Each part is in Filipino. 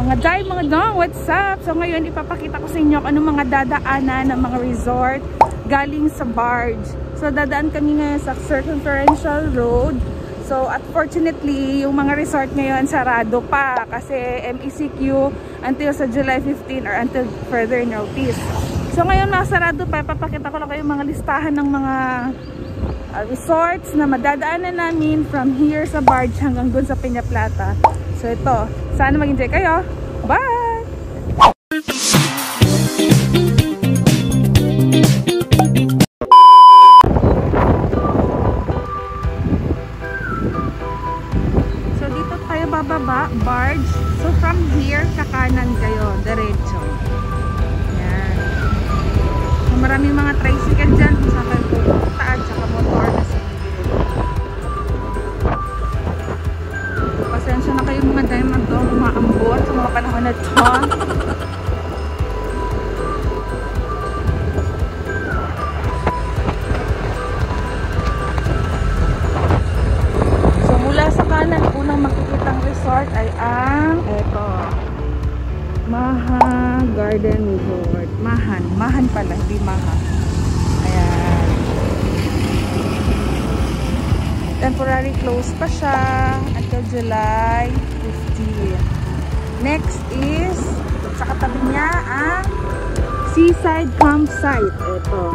Mga day, mga dong, what's up? So ngayon ipapakita ko sa inyo kung anong mga dadaanan ng mga resort galing sa barge. So dadaan kami ngayon sa Circumferential Road. So unfortunately, yung mga resort ngayon sarado pa kasi MECQ until sa July 15 or until further notice. So ngayon nasarado pa, ipapakita ko lang kayo mga listahan ng mga resorts na madadaanan namin from here sa barge hanggang dun sa Peña Plata. So ito, sana mag-enjoy kayo. Bye! So dito tayo bababa, barge. So from here, kakanan kayo, diretso. Yan. So maraming mga tricycle dyan kung saan kayo pupunta at saka motor na sa gilid. Pasensya na kayo mga diamond doon, umaambot sa mga panahon na ito. So mula sa kanan, unang makikitang resort ay ang eto, Maha Garden Resort. Mahan pala, hindi Maha. Ayan. Temporary close pa siya until July 15. Next is, sa katabi niya ang Seaside Campsite. Ito.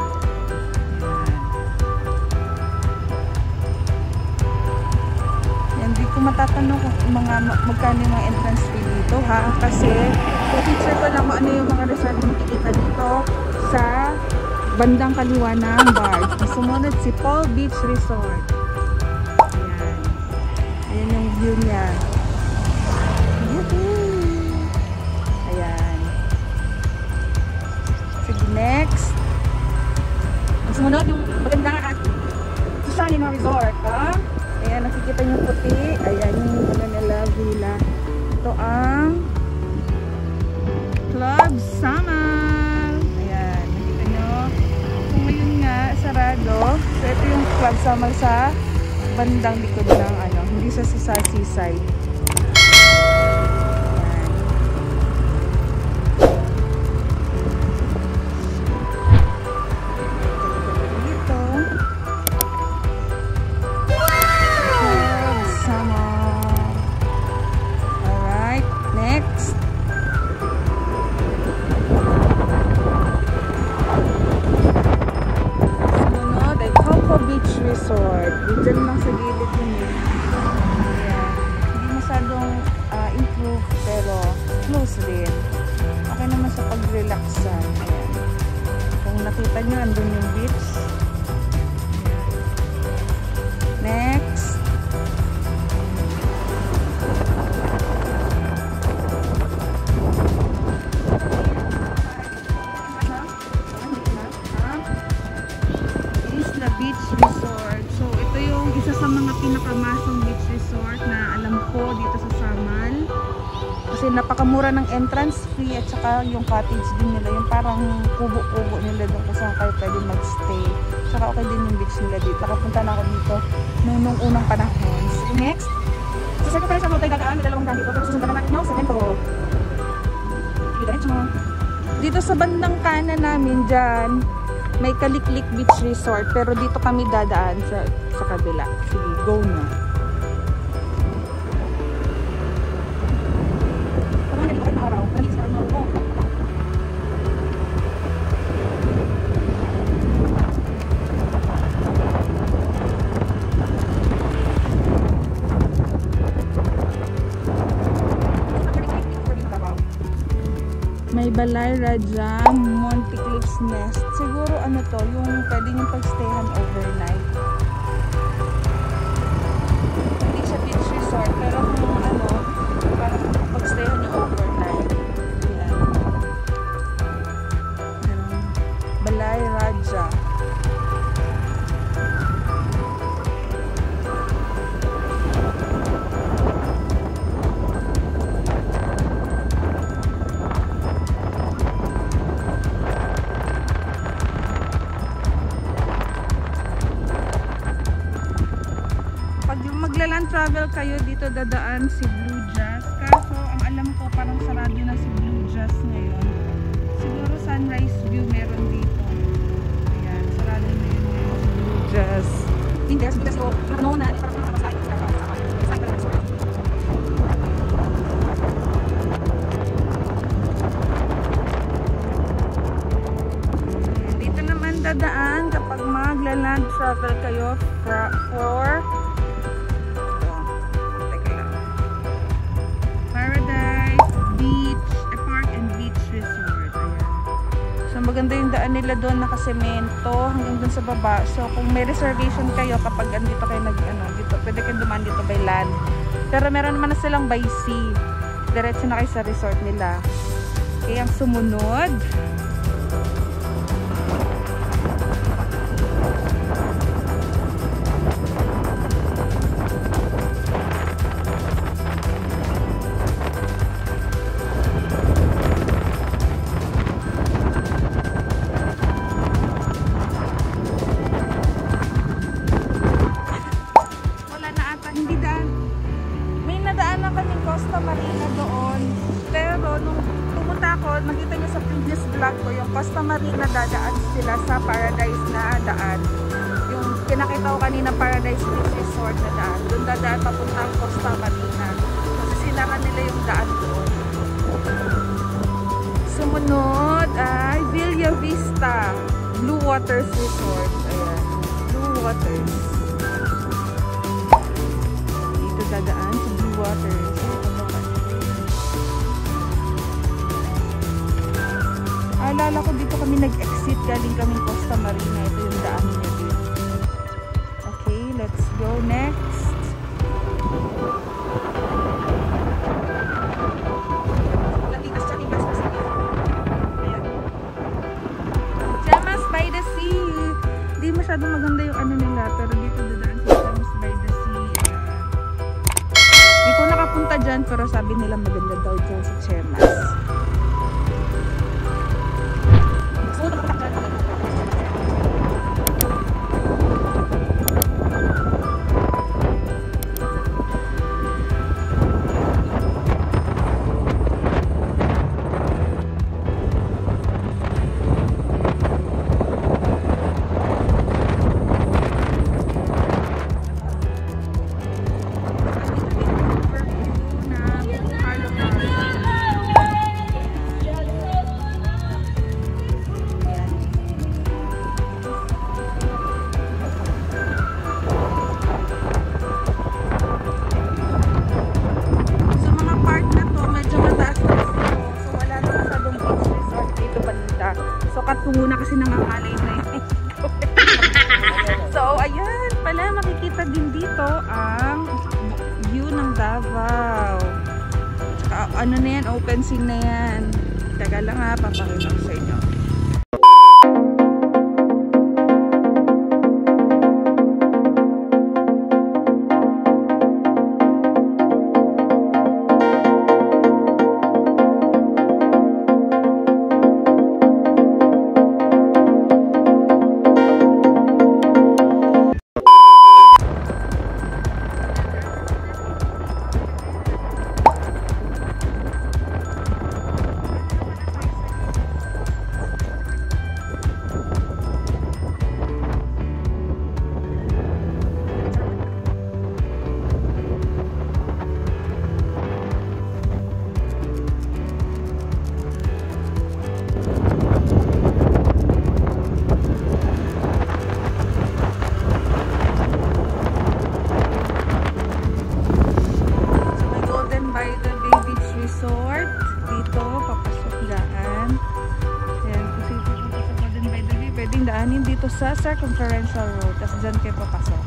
Yan, di ko matatanong kung magkano yung mga entrance fee dito ha. Kasi, i-picture ko lang kung ano yung mga resort na makikita dito sa bandang kaliwa ng barge. Sumunod si Paul Beach Resort. Ayan yung view niya. Ayan. Sige, next. Sumunod yung magandang Susani Resort. Ha? Ayan, nakikita niyo puti. Ayan yung Manila Villa. Ito ang Club Samal. Ayan, nakita niyo. Kung ngayon nga, sarado. So, ito yung Club Samal sa bandang likod ng hindi sa seaside. Dito. Wow! Sama. Alright, next. Sunod ay Coco Beach Resort. Diyan lang sa gilid yun eh. Ayan. Hindi masyadong improve pero close din. Okay naman sa pag-relaxan. Ayan. Kung nakita nyo, andun yung beach. Next. Isla Beach Resort. So, ito yung isa sa mga pinakamasong beach resort na alam ko dito sa Samal. Kasi napakamura ng entrance fee at saka yung cottage din nila. Yung parang kubo-kubo nila doon kung saan kayo pwede magstay. Saka okay din yung beach nila dito. Nakapunta na ako dito nung unang panahon. So, next. So, sa pala sa mga tayo dadaan, may dalawang daan dito. Pero susundan na natin yung cemento. Dito sa bandang kanan namin dyan, may Kaliklik Beach Resort, pero dito kami dadaan sa kabila. Sige, go na. May Balay Raja, Monte Cliffs Nest. Siguro yung pwede niyong pagstayhan overnight. Hindi siya beach resort, pero kung parang pagstayhan niyo overnight. Yan. Balay Raja. Magla-land travel kayo dito, dadaan si Blue Jazz. Kaso ang alam ko parang sarado na si Blue Jazz ngayon. Siguro Sunrise View meron dito. Ayan, sarado na yun ngayon si Blue Jazz. Hindi, so, ano na, parang nakapasay. Dito naman dadaan kapag magla-land travel kayo for Paradise Beach Park and Beach Resort. Ayan. So maganda yung daan nila doon, nakasemento hanggang doon sa baba. So kung may reservation kayo kapag andito kayo dito, pwede kayo dumaan dito by land. Pero meron naman na silang by sea. Diretso na kayo sa resort nila. Kaya ang sumunod, Costa Marina doon. Pero nung pumunta ako, nakita niyo sa previous vlog ko, yung Costa Marina dadaan sila sa Paradise na daan. Yung pinakita ko kanina Paradise Beach Resort na daan. Doon dadaan papunta ang Costa Marina. Kasi silangan nila yung daan doon. Sumunod ay Villa Vista Blue Waters Resort. Ayan. Blue Waters. Dito dadaan sa Blue Waters. Alala ko dito kami nag-exit, galing kaming Costa Marina. Ito yung daan niya dito. Okay, let's go next. Chamas by the Sea. Hindi masyadong maganda yung ano nila, pero dito dadaan sa Chamas by the Sea. Hindi ko nakapunta dyan, pero sabi nila maganda daw dyan sa Chamas. Tungo na kasi nangangalay na yun. So, ayan pala, makikita din dito ang view ng Davao. Ano na yan, open scene na yan. Taga lang ha, papakita ko sa inyo. Daanin dito sa Circumferential Road, tapos dyan kayo papasok.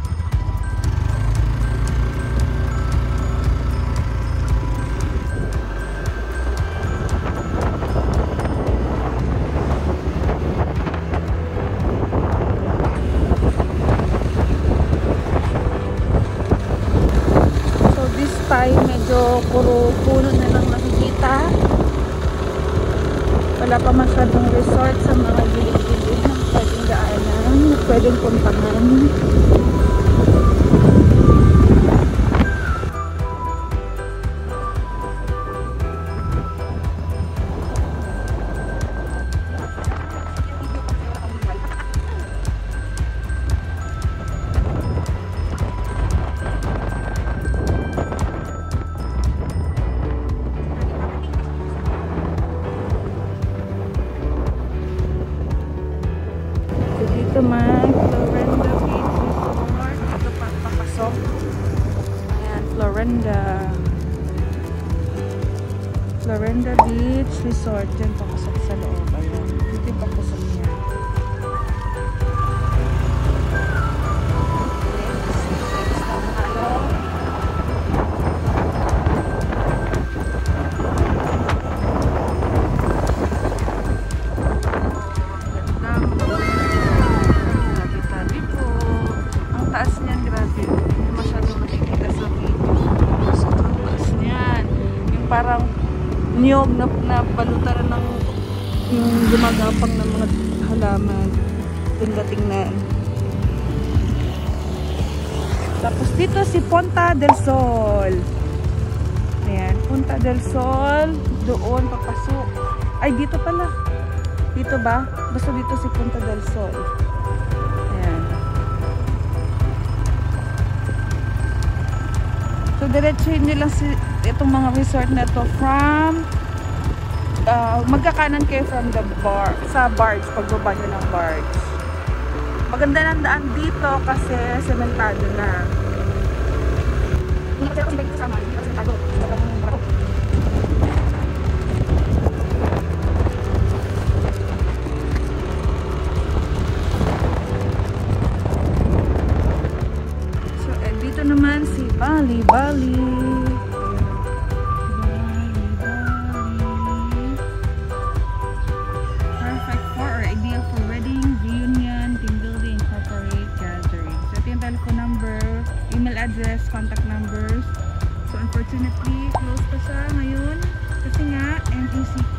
So this time medyo puro puno na lang nakikita. Wala pa masyadong resort sa mga gilid-gilid ng pwedeng daanan, pwedeng puntahan. Florinda Beach Resort. Diyan papasok sa loob. Ayan. Dito yung papasok niya. Parang niyog na balutan ng yung gumagapang ng mga halaman. Tingnan. Tapos dito si Punta del Sol. Ayan, Punta del Sol. Doon papasok. Ay, dito pala. Dito ba? Basta dito si Punta del Sol. Ayan. So, diretsuhin nyo lang itong mga resort na to from magkakanan kayo from the bar, sa barge, pagbaba nyo ng barge. Maganda ng daan dito kasi sementado na. Hindi kasi ako si Becky kasama, hindi kasi sementado. So, dito naman si Bali. Address, contact numbers. So unfortunately, closed pa siya ngayon kasi nga MACQ.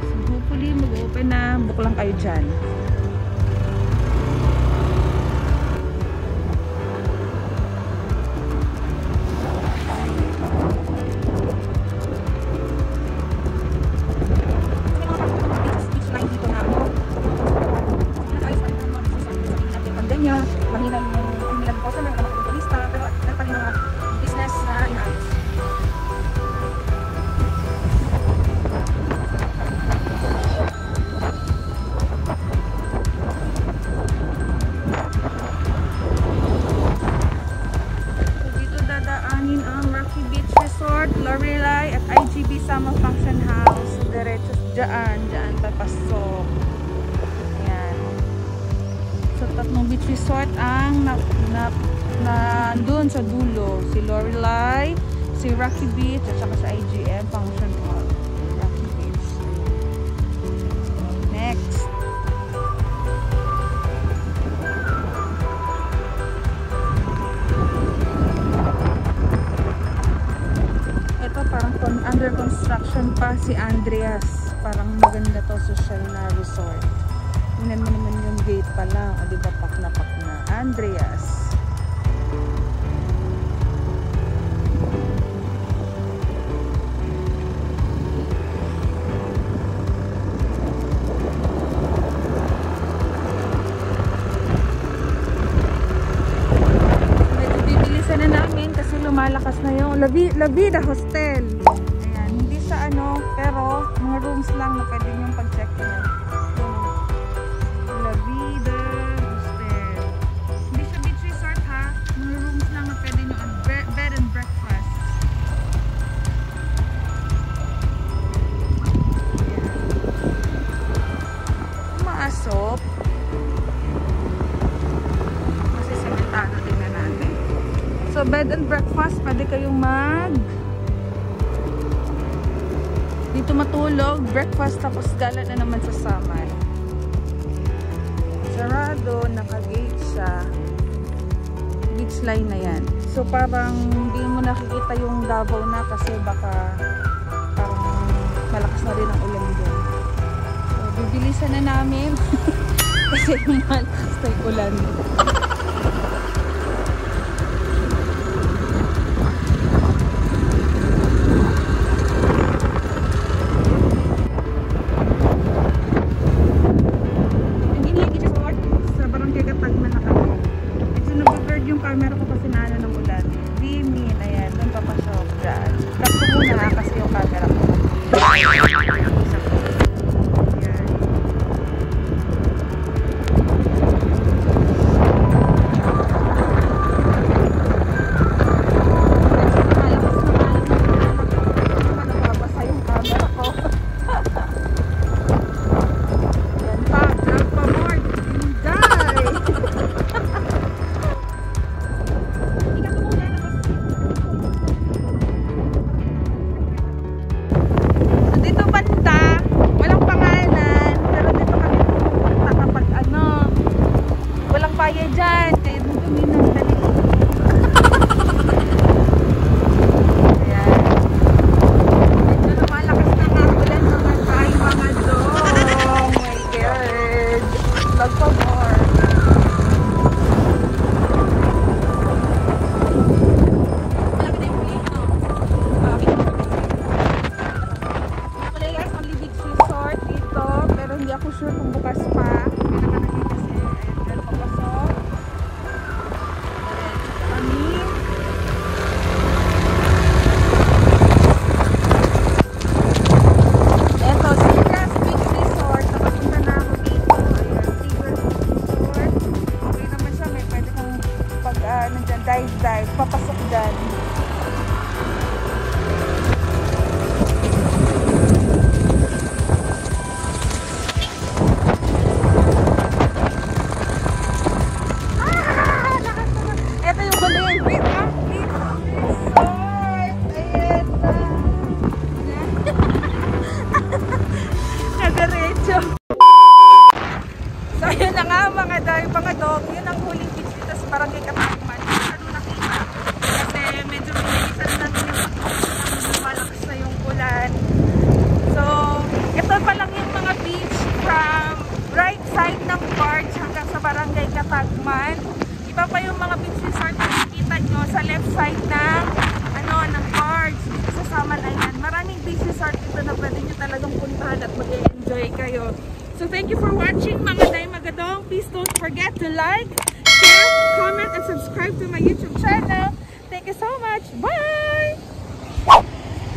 So hopefully mag-open na. Book lang kayo dyan. Mahina yung nilang po sa mga turista, pero nagpali mga business na inaayos. So dito dadaanin ang Rocky Beach Resort, Lorelei at IGB Summer Function House. So diretso dyan papasok. Tatlong beach resort ang nandun sa dulo. Si Lorelei, si Rocky Beach, at saka sa IGM Function Hall. Rocky Beach. Next. Ito parang under construction pa si Andreas. Parang maganda to, social na resort. Tingnan mo naman yung gate pa lang. O diba, pak na. Andreas. Medyo bibilisan na namin kasi lumalakas na yung La Vida Hostel. Ayan, hindi sa pero mga rooms lang na pwede yung pag-check in. So, bed and breakfast, pwede kayong dito matulog, breakfast, tapos gala na naman sa Samar. Sarado, naka-gate siya. Beach line na yan. So, parang hindi mo nakikita yung Davao na kasi baka parang malakas na rin ang ulan doon. So, bibilisan na namin kasi malakas na yung ulan. Barangay Katagman. Iba pa yung mga beach resort na nakikita nyo sa left side ng ng barge dito sa Saman Island. Maraming beach resort dito na pwede nyo talagang puntahan at mag-enjoy kayo. So thank you for watching mga Day Magadong. Please don't forget to like, share, comment, and subscribe to my YouTube channel. Thank you so much. Bye!